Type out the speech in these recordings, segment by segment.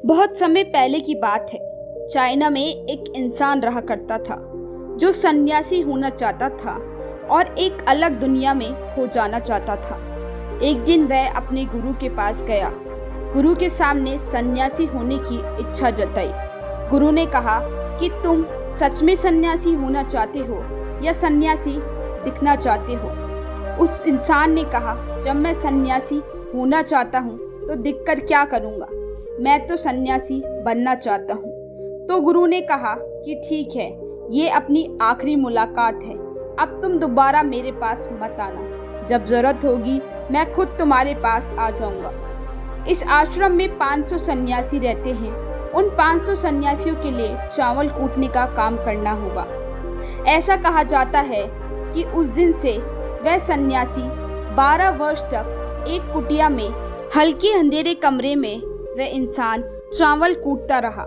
बहुत समय पहले की बात है। चाइना में एक इंसान रहा करता था जो सन्यासी होना चाहता था और एक अलग दुनिया में खो जाना चाहता था। एक दिन वह अपने गुरु के पास गया। गुरु के सामने सन्यासी होने की इच्छा जताई। गुरु ने कहा कि तुम सच में सन्यासी होना चाहते हो या सन्यासी दिखना चाहते हो। उस इंसान ने कहा, जब मैं सन्यासी होना चाहता हूँ तो दिखकर क्या करूँगा, मैं तो सन्यासी बनना चाहता हूँ। तो गुरु ने कहा कि ठीक है, ये अपनी आखिरी मुलाकात है, अब तुम दोबारा मेरे पास मत आना, जब जरूरत होगी मैं खुद तुम्हारे पास आ जाऊंगा। इस आश्रम में 500 सन्यासी रहते हैं। उन 500 सन्यासियों के लिए चावल कूटने का काम करना होगा। ऐसा कहा जाता है कि उस दिन से वह सन्यासी 12 वर्ष तक एक कुटिया में हल्के अंधेरे कमरे में वह इंसान चावल कूटता रहा।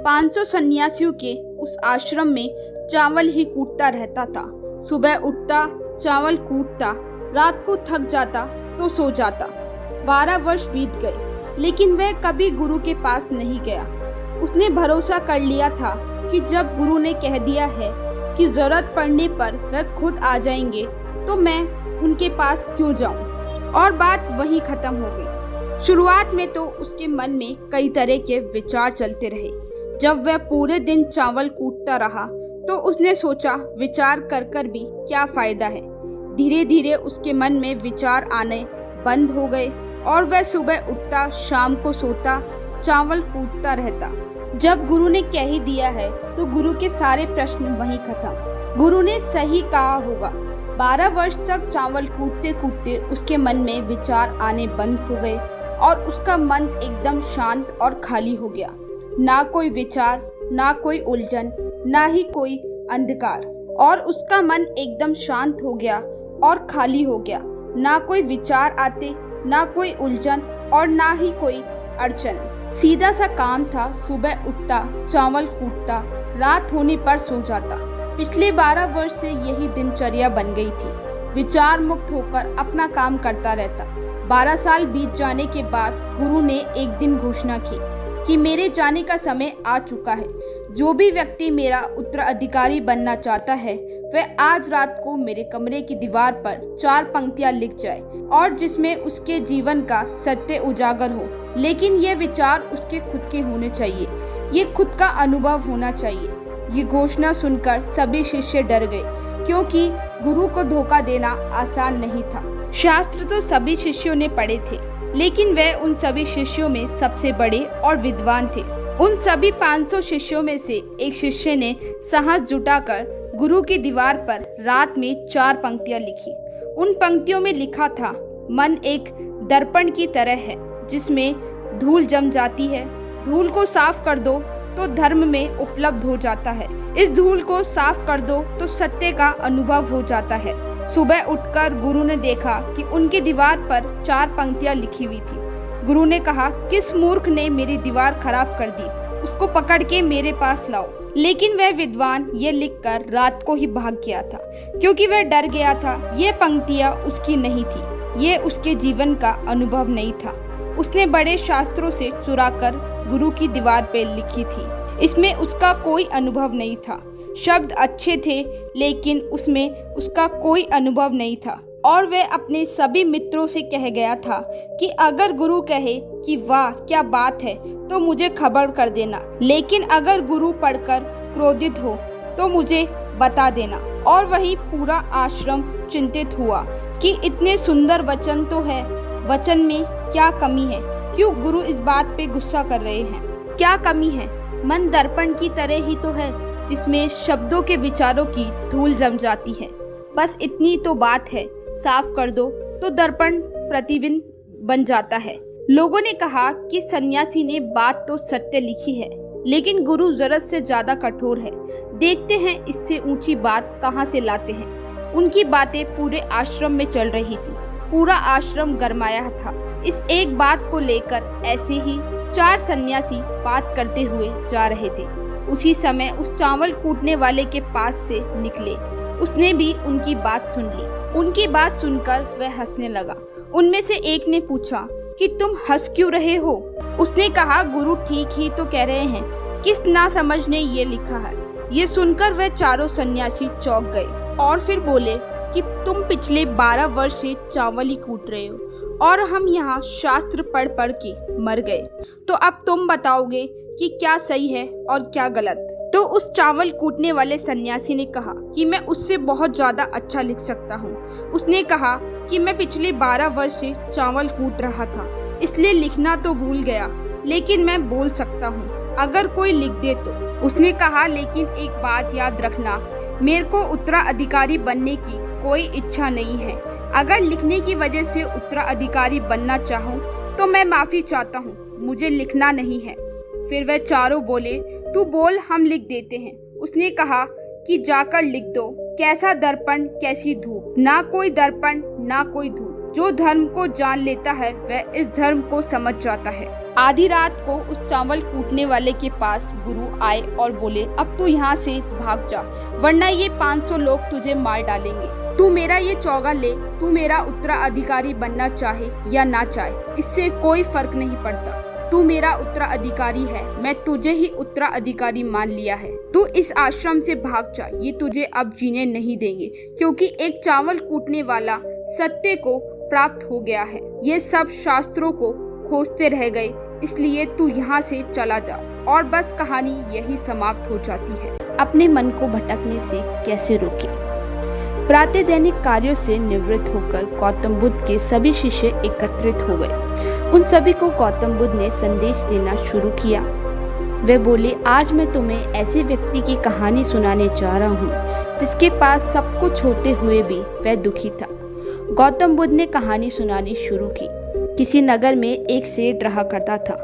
500 सन्यासियों के उस आश्रम में चावल ही कूटता रहता था। सुबह उठता, चावल कूटता, रात को थक जाता तो सो जाता। 12 वर्ष बीत गए, लेकिन वह कभी गुरु के पास नहीं गया। उसने भरोसा कर लिया था कि जब गुरु ने कह दिया है कि जरूरत पड़ने पर वह खुद आ जाएंगे, तो मैं उनके पास क्यों जाऊं? और बात वहीं खत्म हो गई। शुरुआत में तो उसके मन में कई तरह के विचार चलते रहे। जब वह पूरे दिन चावल कूटता रहा तो उसने सोचा, विचार कर कर भी क्या फायदा है। धीरे धीरे उसके मन में विचार आने बंद हो गए और वह सुबह उठता, शाम को सोता, चावल कूटता रहता। जब गुरु ने कह ही दिया है तो गुरु के सारे प्रश्न वहीं खत्म। गुरु ने सही कहा होगा। 12 वर्ष तक चावल कूटते कूटते उसके मन में विचार आने बंद हो गए और उसका मन एकदम शांत और खाली हो गया। ना कोई विचार, ना कोई उलझन, ना ही कोई अंधकार। और उसका मन एकदम शांत हो गया और खाली हो गया। ना कोई विचार आते, ना कोई उलझन और ना ही कोई अड़चन। सीधा सा काम था। सुबह उठता, चावल कूटता, रात होने पर सो जाता। पिछले 12 वर्ष से यही दिनचर्या बन गई थी। विचार मुक्त होकर अपना काम करता रहता। 12 साल बीत जाने के बाद गुरु ने एक दिन घोषणा की कि मेरे जाने का समय आ चुका है। जो भी व्यक्ति मेरा उत्तराधिकारी बनना चाहता है वह आज रात को मेरे कमरे की दीवार पर 4 पंक्तियां लिख जाए और जिसमें उसके जीवन का सत्य उजागर हो। लेकिन ये विचार उसके खुद के होने चाहिए, ये खुद का अनुभव होना चाहिए। ये घोषणा सुनकर सभी शिष्य डर गए, क्योंकि गुरु को धोखा देना आसान नहीं था। शास्त्र तो सभी शिष्यों ने पढ़े थे, लेकिन वह उन सभी शिष्यों में सबसे बड़े और विद्वान थे। उन सभी 500 शिष्यों में से एक शिष्य ने साहस जुटाकर गुरु की दीवार पर रात में 4 पंक्तियां लिखी। उन पंक्तियों में लिखा था, मन एक दर्पण की तरह है जिसमें धूल जम जाती है। धूल को साफ कर दो तो धर्म में उपलब्ध हो जाता है। इस धूल को साफ कर दो तो सत्य का अनुभव हो जाता है। सुबह उठकर गुरु ने देखा कि उनकी दीवार पर 4 पंक्तियां लिखी हुई थी। गुरु ने कहा, किस मूर्ख ने मेरी दीवार खराब कर दी, उसको पकड़ के मेरे पास लाओ। लेकिन वह विद्वान ये लिखकर रात को ही भाग गया था, क्योंकि वह डर गया था। ये पंक्तियां उसकी नहीं थी, ये उसके जीवन का अनुभव नहीं था। उसने बड़े शास्त्रों से चुराकर गुरु की दीवार पे लिखी थी। इसमें उसका कोई अनुभव नहीं था। शब्द अच्छे थे, लेकिन उसमें उसका कोई अनुभव नहीं था। और वह अपने सभी मित्रों से कह गया था कि अगर गुरु कहे कि वाह क्या बात है तो मुझे खबर कर देना, लेकिन अगर गुरु पढ़कर क्रोधित हो तो मुझे बता देना। और वही पूरा आश्रम चिंतित हुआ कि इतने सुंदर वचन तो है, वचन में क्या कमी है? क्यों गुरु इस बात पे गुस्सा कर रहे हैं? क्या कमी है? मन दर्पण की तरह ही तो है, जिसमें शब्दों के विचारों की धूल जम जाती है। बस इतनी तो बात है, साफ कर दो तो दर्पण प्रतिबिंब बन जाता है। लोगों ने कहा कि सन्यासी ने बात तो सत्य लिखी है, लेकिन गुरु जरूरत से ज्यादा कठोर है। देखते हैं इससे ऊंची बात कहाँ से लाते हैं। उनकी बातें पूरे आश्रम में चल रही थी। पूरा आश्रम गरमाया था। इस एक बात को लेकर ऐसे ही 4 सन्यासी बात करते हुए जा रहे थे। उसी समय उस चावल कूटने वाले के पास से निकले। उसने भी उनकी बात सुन ली। उनकी बात सुनकर वह हंसने लगा। उनमें से एक ने पूछा कि तुम हंस क्यों रहे हो? उसने कहा, गुरु ठीक ही तो कह रहे हैं, किस नासमझ ने ये लिखा है। ये सुनकर वह चारों सन्यासी चौंक गए और फिर बोले कि तुम पिछले 12 वर्ष से चावल ही कूट रहे हो और हम यहाँ शास्त्र पढ़ पढ़ के मर गए, तो अब तुम बताओगे कि क्या सही है और क्या गलत। तो उस चावल कूटने वाले सन्यासी ने कहा कि मैं उससे बहुत ज्यादा अच्छा लिख सकता हूँ। उसने कहा कि मैं पिछले 12 वर्ष से चावल कूट रहा था, इसलिए लिखना तो भूल गया, लेकिन मैं बोल सकता हूँ अगर कोई लिख दे तो। उसने कहा, लेकिन एक बात याद रखना, मेरे को उत्तराधिकारी बनने की कोई इच्छा नहीं है। अगर लिखने की वजह से उत्तराधिकारी बनना चाहूँ तो मैं माफी चाहता हूँ, मुझे लिखना नहीं है। फिर वह चारों बोले, तू बोल, हम लिख देते हैं। उसने कहा कि जाकर लिख दो, कैसा दर्पण कैसी धूप, ना कोई दर्पण ना कोई धूप, जो धर्म को जान लेता है वह इस धर्म को समझ जाता है। आधी रात को उस चावल कूटने वाले के पास गुरु आए और बोले, अब तू यहाँ से भाग जा, वरना ये 500 लोग तुझे मार डालेंगे। तू मेरा ये चौगा ले, तू मेरा उत्तराधिकारी बनना चाहे या ना चाहे, इससे कोई फर्क नहीं पड़ता। तू मेरा उत्तराधिकारी है, मैं तुझे ही उत्तराधिकारी मान लिया है। तू इस आश्रम से भाग जा, ये तुझे अब जीने नहीं देंगे, क्योंकि एक चावल कूटने वाला सत्य को प्राप्त हो गया है। ये सब शास्त्रों को खोजते रह गए, इसलिए तू यहाँ से चला जा। और बस कहानी यही समाप्त हो जाती है। अपने मन को भटकने से कैसे रोके। प्रातः दैनिक कार्यों से निवृत्त होकर गौतम बुद्ध के सभी शिष्य एकत्रित हो गए। उन सभी को गौतम बुद्ध ने संदेश देना शुरू किया। वे बोले, आज मैं तुम्हें ऐसे व्यक्ति की कहानी सुनाने जा रहा हूँ जिसके पास सब कुछ होते हुए भी वह दुखी था। गौतम बुद्ध ने कहानी सुनानी शुरू की। किसी नगर में एक सेठ रहा करता था।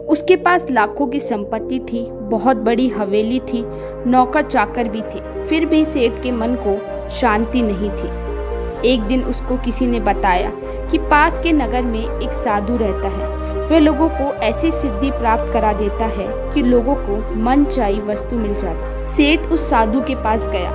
उसके पास लाखों की संपत्ति थी, बहुत बड़ी हवेली थी, नौकर चाकर भी थे, फिर भी सेठ के मन को शांति नहीं थी। एक दिन उसको किसी ने बताया कि पास के नगर में एक साधु रहता है। वह लोगों को ऐसी सिद्धि प्राप्त करा देता है कि लोगों को मनचाही वस्तु मिल जाती। सेठ उस साधु के पास गया,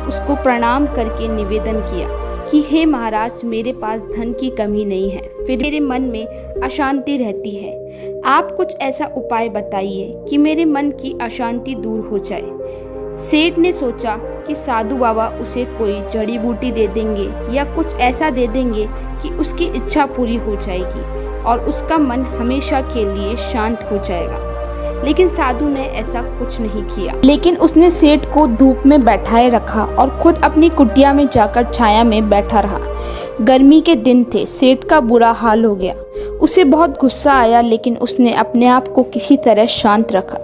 उसको प्रणाम करके निवेदन किया कि हे महाराज, मेरे पास धन की कमी नहीं है, फिर मेरे मन में अशांति रहती है। आप कुछ ऐसा उपाय बताइए कि मेरे मन की अशांति दूर हो जाए। सेठ ने सोचा कि साधु बाबा उसे कोई जड़ी बूटी दे देंगे या कुछ ऐसा दे देंगे कि उसकी इच्छा पूरी हो जाएगी और उसका मन हमेशा के लिए शांत हो जाएगा। लेकिन साधु ने ऐसा कुछ नहीं किया। लेकिन उसने सेठ को धूप में बैठाए रखा और खुद अपनी कुटिया में जाकर छाया में बैठा रहा। गर्मी के दिन थे, सेठ का बुरा हाल हो गया। उसे बहुत गुस्सा आया, लेकिन उसने अपने आप को किसी तरह शांत रखा।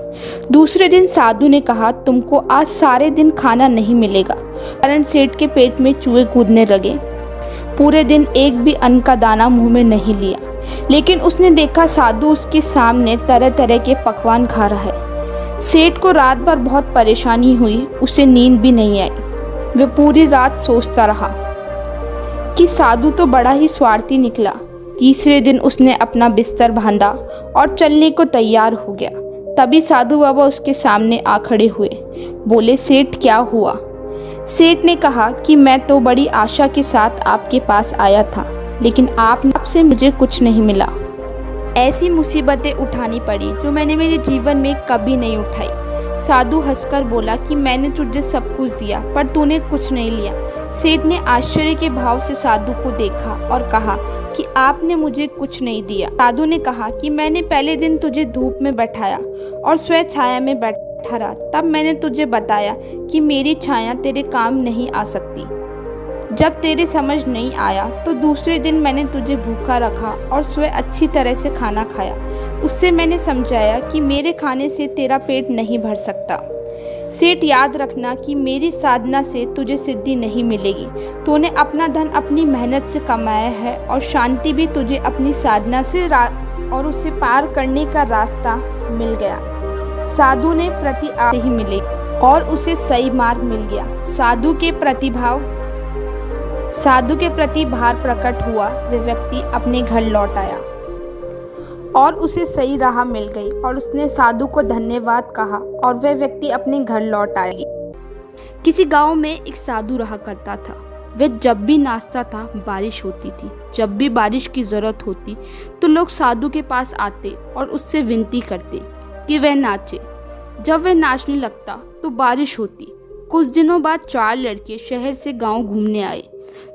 दूसरे दिन साधु ने कहा, तुमको आज सारे दिन खाना नहीं मिलेगा। कारण सेठ के पेट में चूहे कूदने लगे। पूरे दिन एक भी अन्न का दाना मुंह में नहीं लिया, लेकिन उसने देखा साधु उसके सामने तरह तरह के पकवान खा रहा है। सेठ को रात भर बहुत परेशानी हुई, उसे नींद भी नहीं आई। वह पूरी रात सोचता रहा कि साधु तो बड़ा ही स्वार्थी निकला। तीसरे दिन उसने अपना बिस्तर बांधा और चलने को तैयार हो गया। तभी साधु बाबा उसके सामने आ खड़े हुए। बोले, सेठ क्या हुआ? सेठ ने कहा कि मैं तो बड़ी आशा के साथ आपके पास आया था, लेकिन आपसे मुझे कुछ नहीं मिला। ऐसी मुसीबतें उठानी पड़ी जो मैंने मेरे जीवन में कभी नहीं उठाई। साधु हंसकर बोला कि मैंने तुझे सब कुछ दिया पर तूने कुछ नहीं लिया। सेठ ने आश्चर्य के भाव से साधु को देखा और कहा कि आपने मुझे कुछ नहीं दिया। साधु ने कहा कि मैंने पहले दिन तुझे धूप में बैठाया और स्वयं छाया में बैठा रहा, तब मैंने तुझे बताया कि मेरी छाया तेरे काम नहीं आ सकती। जब तेरे समझ नहीं आया तो दूसरे दिन मैंने तुझे भूखा रखा और स्वयं अच्छी तरह से खाना खाया। उससे मैंने समझाया कि मेरे खाने से तेरा पेट नहीं भर सकता। सेठ, याद रखना कि मेरी साधना से तुझे सिद्धि नहीं मिलेगी। तूने अपना धन अपनी मेहनत से कमाया है और शांति भी तुझे अपनी साधना से और उसे पार करने का रास्ता मिल गया। साधु ने प्रतिज्ञा ही मिली और उसे सही मार्ग मिल गया। साधु के प्रति भार प्रकट हुआ। वह व्यक्ति अपने घर लौट आया और उसे सही राह मिल गई और उसने साधु को धन्यवाद कहा और वह व्यक्ति अपने घर लौट आया। किसी गांव में एक साधु रहा करता था। वह जब भी नाचता था बारिश होती थी। जब भी बारिश की ज़रूरत होती तो लोग साधु के पास आते और उससे विनती करते कि वह नाचे। जब वह नाचने लगता तो बारिश होती। कुछ दिनों बाद 4 लड़के शहर से गांव घूमने आए।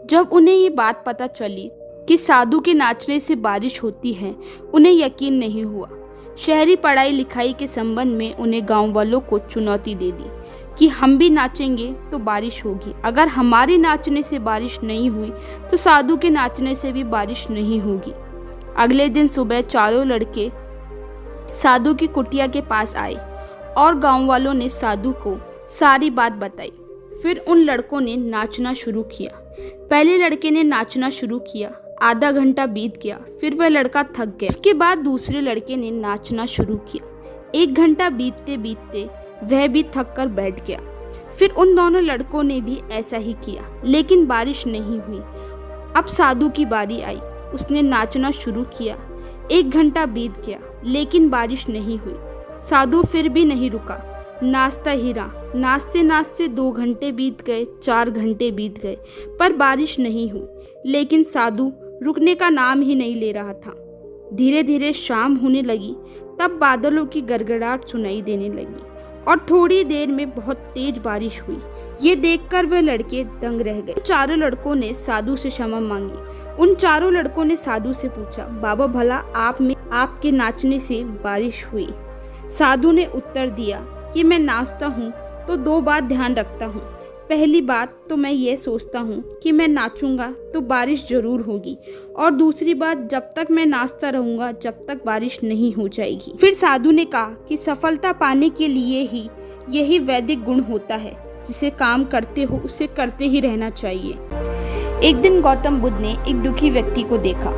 जब उन्हें ये बात पता चली कि साधु के नाचने से बारिश होती है, उन्हें यकीन नहीं हुआ। शहरी पढ़ाई लिखाई के संबंध में उन्हें गांव वालों को चुनौती दे दी कि हम भी नाचेंगे तो बारिश होगी। अगर हमारे नाचने से बारिश नहीं हुई तो साधु के नाचने से भी बारिश नहीं होगी। अगले दिन सुबह चारों लड़के साधु की कुटिया के पास आए और गांव वालों ने साधु को सारी बात बताई। फिर उन लड़कों ने नाचना शुरू किया। पहले लड़के ने नाचना शुरू किया। आधा घंटा बीत गया, फिर वह लड़का थक गया। उसके बाद दूसरे लड़के ने नाचना शुरू किया। 1 घंटा बीतते बीतते वह भी थक कर बैठ गया। फिर उन दोनों लड़कों ने भी ऐसा ही किया, लेकिन बारिश नहीं हुई। अब साधु की बारी आई। उसने नाचना शुरू किया। 1 घंटा बीत गया, लेकिन बारिश नहीं हुई। साधु फिर भी नहीं रुका, नाचता ही रहा। नाचते नाचते 2 घंटे बीत गए, 4 घंटे बीत गए, पर बारिश नहीं हुई। लेकिन साधु रुकने का नाम ही नहीं ले रहा था। धीरे धीरे शाम होने लगी। तब बादलों की गड़गड़ाहट सुनाई देने लगी और थोड़ी देर में बहुत तेज बारिश हुई। ये देखकर वह लड़के दंग रह गए। चारों लड़कों ने साधु से क्षमा मांगी। उन चारों लड़कों ने साधु से पूछा, बाबा भला आप में आपके नाचने से बारिश हुई? साधु ने उत्तर दिया कि मैं नाचता हूँ तो 2 बात ध्यान रखता हूँ। पहली बात तो मैं ये सोचता हूँ कि मैं नाचूंगा तो बारिश जरूर होगी, और दूसरी बात जब तक मैं नाचता रहूंगा जब तक बारिश नहीं हो जाएगी। फिर साधु ने कहा कि सफलता पाने के लिए ही यही वैदिक गुण होता है, जिसे काम करते हो उसे करते ही रहना चाहिए। एक दिन गौतम बुद्ध ने एक दुखी व्यक्ति को देखा।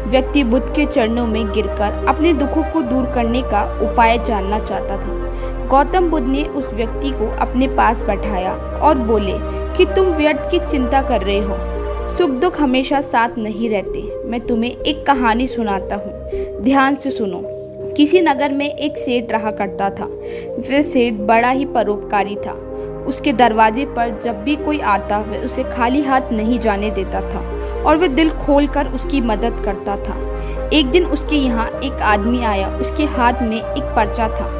व्यक्ति बुद्ध के चरणों में गिरकर अपने दुखों को दूर करने का उपाय जानना चाहता था। गौतम बुद्ध ने उस व्यक्ति को अपने पास बैठाया और बोले कि तुम व्यर्थ की चिंता कर रहे हो। सुख दुख हमेशा साथ नहीं रहते। मैं तुम्हें एक कहानी सुनाता हूँ, ध्यान से सुनो। किसी नगर में एक सेठ रहा करता था। वह सेठ बड़ा ही परोपकारी था। उसके दरवाजे पर जब भी कोई आता वह उसे खाली हाथ नहीं जाने देता था और वह दिल खोलकर उसकी मदद करता था। एक दिन उसके यहाँ एक आदमी आया। उसके हाथ में एक पर्चा था।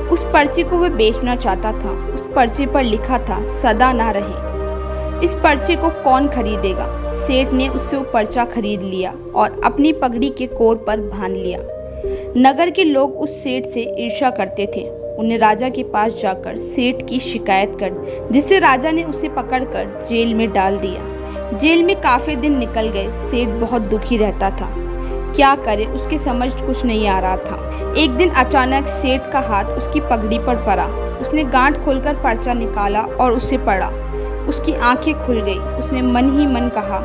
उस पर्चे को वह बेचना चाहता था। उस पर्चे पर लिखा था, सदा ना रहे। इस पर्चे को कौन खरीदेगा? सेठ ने उससे वो पर्चा खरीद लिया और अपनी पगड़ी के कोर पर बांध लिया। नगर के लोग उस सेठ से ईर्ष्या करते थे। उन्हें राजा के पास जाकर सेठ की शिकायत कर, जिससे राजा ने उसे पकड़कर जेल में डाल दिया। जेल में काफी दिन निकल गए। सेठ बहुत दुखी रहता था। क्या करे, उसके समझ कुछ नहीं आ रहा था। एक दिन अचानक सेठ का हाथ उसकी पगड़ी पर पड़ा। उसने गांठ खोलकर पर्चा निकाला और उसे पढ़ा। उसकी आंखें खुल गई। उसने मन ही मन कहा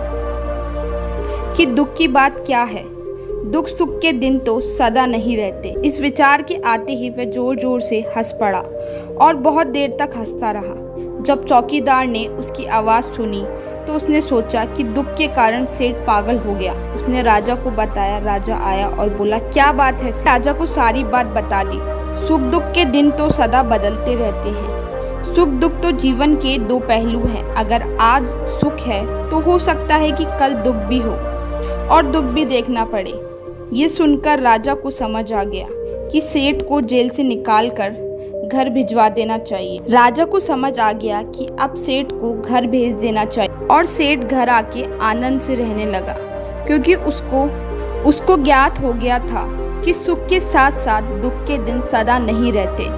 कि दुख की बात क्या है, दुख सुख के दिन तो सदा नहीं रहते। इस विचार के आते ही वह जोर जोर से हंस पड़ा और बहुत देर तक हंसता रहा। जब चौकीदार ने उसकी आवाज़ सुनी तो उसने सोचा कि दुख के कारण सेठ पागल हो गया। उसने राजा को बताया। राजा आया और बोला, क्या बात है? राजा को सारी बात बता दी। सुख दुख के दिन तो सदा बदलते रहते हैं। सुख दुख तो जीवन के 2 पहलू हैं। अगर आज सुख है तो हो सकता है कि कल दुख भी हो और दुख भी देखना पड़े। ये सुनकर राजा को समझ आ गया कि सेठ को जेल से निकालकर घर भिजवा देना चाहिए। राजा को समझ आ गया कि अब सेठ को घर भेज देना चाहिए और सेठ घर आके आनंद से रहने लगा, क्योंकि उसको ज्ञात हो गया था कि सुख के साथ साथ दुख के दिन सदा नहीं रहते।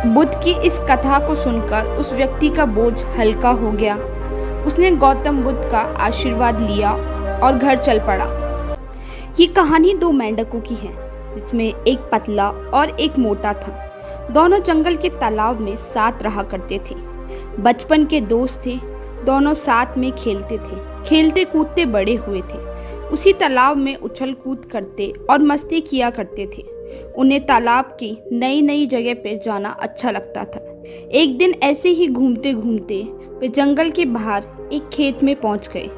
बुद्ध की इस कथा को सुनकर उस व्यक्ति का बोझ हल्का हो गया। उसने गौतम बुद्ध का आशीर्वाद लिया और घर चल पड़ा। ये कहानी 2 मेंढकों की है, जिसमें एक पतला और एक मोटा था। दोनों जंगल के तालाब में साथ रहा करते थे। बचपन के दोस्त थे। दोनों साथ में खेलते थे। खेलते कूदते बड़े हुए थे। उसी तालाब में उछल कूद करते और मस्ती किया करते थे। उन्हें तालाब की नई नई जगह पर जाना अच्छा लगता था। एक दिन ऐसे ही घूमते घूमते वे जंगल के बाहर एक खेत में पहुंच गए।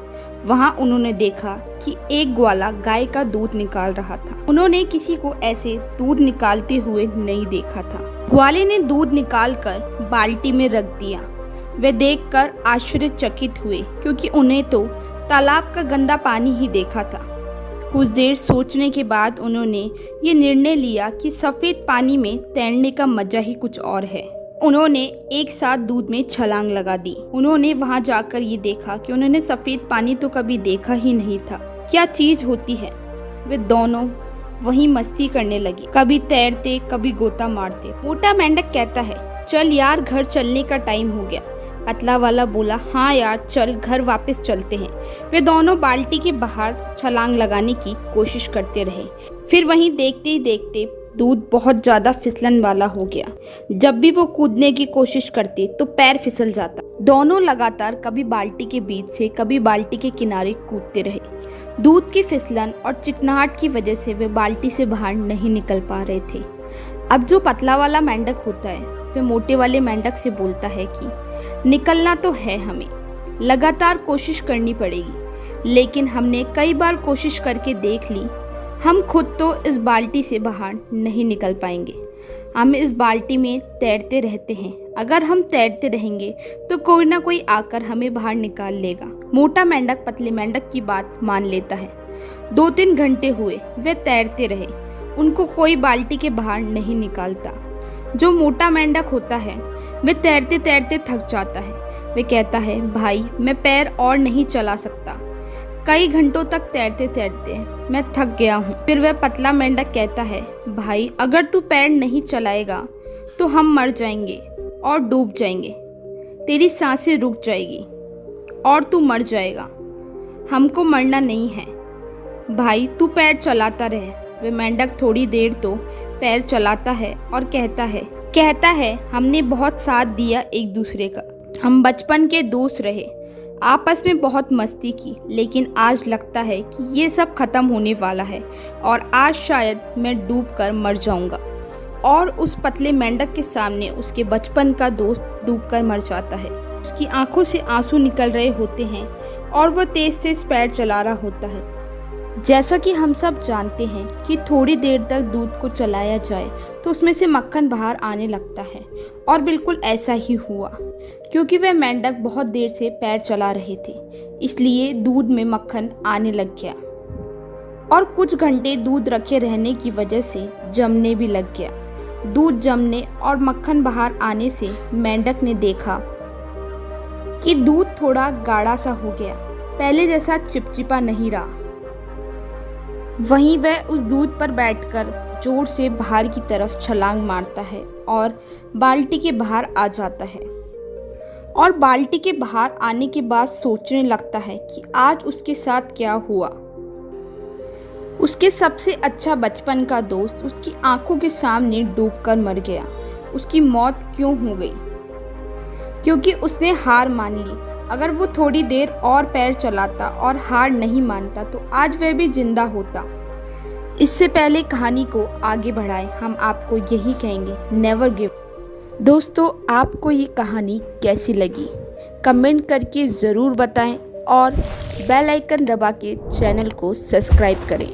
वहां उन्होंने देखा कि एक ग्वाला गाय का दूध निकाल रहा था। उन्होंने किसी को ऐसे दूध निकालते हुए नहीं देखा था। ग्वाले ने दूध निकालकर बाल्टी में रख दिया। वे देखकर आश्चर्यचकित हुए, क्योंकि उन्हें तो तालाब का गंदा पानी ही देखा था। कुछ देर सोचने के बाद उन्होंने ये निर्णय लिया कि सफ़ेद पानी में तैरने का मजा ही कुछ और है। उन्होंने एक साथ दूध में छलांग लगा दी। उन्होंने वहां जाकर ये देखा कि उन्होंने सफ़ेद पानी तो कभी देखा ही नहीं था। क्या चीज़ होती है। वे दोनों वहीं मस्ती करने लगे, कभी तैरते कभी गोता मारते। मोटा मेंढक कहता है, चल यार, घर चलने का टाइम हो गया। पतला वाला बोला, हाँ यार, चल घर वापस चलते हैं। वे दोनों बाल्टी के बाहर छलांग लगाने की कोशिश करते रहे। फिर वहीं देखते ही देखते दूध बहुत ज़्यादा फिसलन वाला हो गया। जब भी वो कूदने की कोशिश करते तो पैर फिसल जाता। दोनों लगातार कभी बाल्टी के बीच से कभी बाल्टी के किनारे कूदते रहे। दूध की फिसलन और चिकनाहट की वजह से वे बाल्टी से बाहर नहीं निकल पा रहे थे। अब जो पतला वाला मेंढक होता है, वे मोटे वाले मेंढक से बोलता है कि निकलना तो है, हमें लगातार कोशिश करनी पड़ेगी, लेकिन हमने कई बार कोशिश करके देख ली, हम खुद तो इस बाल्टी से बाहर नहीं निकल पाएंगे। हम इस बाल्टी में तैरते रहते हैं। अगर हम तैरते रहेंगे तो कोई ना कोई आकर हमें बाहर निकाल लेगा। मोटा मेंढक पतले मेंढक की बात मान लेता है। 2-3 घंटे हुए, वे तैरते रहे। उनको कोई बाल्टी के बाहर नहीं निकालता। जो मोटा मेंढक होता है, वे तैरते तैरते थक जाता है। वे कहता है, भाई मैं पैर और नहीं चला सकता, कई घंटों तक तैरते तैरते मैं थक गया हूँ। फिर वह पतला मेंढक कहता है, भाई अगर तू पैर नहीं चलाएगा तो हम मर जाएंगे और डूब जाएंगे। तेरी सांसें रुक जाएगी और तू मर जाएगा। हमको मरना नहीं है भाई, तू पैर चलाता रहे। वे मेंढक थोड़ी देर तो पैर चलाता है और कहता है हमने बहुत साथ दिया एक दूसरे का, हम बचपन के दोस्त रहे, आपस में बहुत मस्ती की, लेकिन आज लगता है कि ये सब खत्म होने वाला है और आज शायद मैं डूबकर मर जाऊंगा। और उस पतले मेंढक के सामने उसके बचपन का दोस्त डूबकर मर जाता है। उसकी आंखों से आंसू निकल रहे होते हैं और वह तेज तेज पैर चला रहा होता है। जैसा कि हम सब जानते हैं कि थोड़ी देर तक दूध को चलाया जाए तो उसमें से मक्खन बाहर आने लगता है, और बिल्कुल ऐसा ही हुआ। क्योंकि वह मेंढक बहुत देर से पैर चला रहे थे, इसलिए दूध में मक्खन आने लग गया और कुछ घंटे दूध रखे रहने की वजह से जमने भी लग गया। दूध जमने और मक्खन बाहर आने से मेंढक ने देखा कि दूध थोड़ा गाढ़ा सा हो गया, पहले जैसा चिपचिपा नहीं रहा। वहीं वह उस दूध पर बैठकर जोर से बाहर की तरफ छलांग मारता है और बाल्टी के बाहर आ जाता है। और बाल्टी के बाहर आने के बाद सोचने लगता है कि आज उसके साथ क्या हुआ। उसके सबसे अच्छा बचपन का दोस्त उसकी आंखों के सामने डूबकर मर गया। उसकी मौत क्यों हो गई? क्योंकि उसने हार मान ली। अगर वो थोड़ी देर और पैर चलाता और हार नहीं मानता तो आज वह भी जिंदा होता। इससे पहले कहानी को आगे बढ़ाएं, हम आपको यही कहेंगे, नेवर गिव। दोस्तों, आपको ये कहानी कैसी लगी कमेंट करके ज़रूर बताएं और बेल आइकन दबा के चैनल को सब्सक्राइब करें।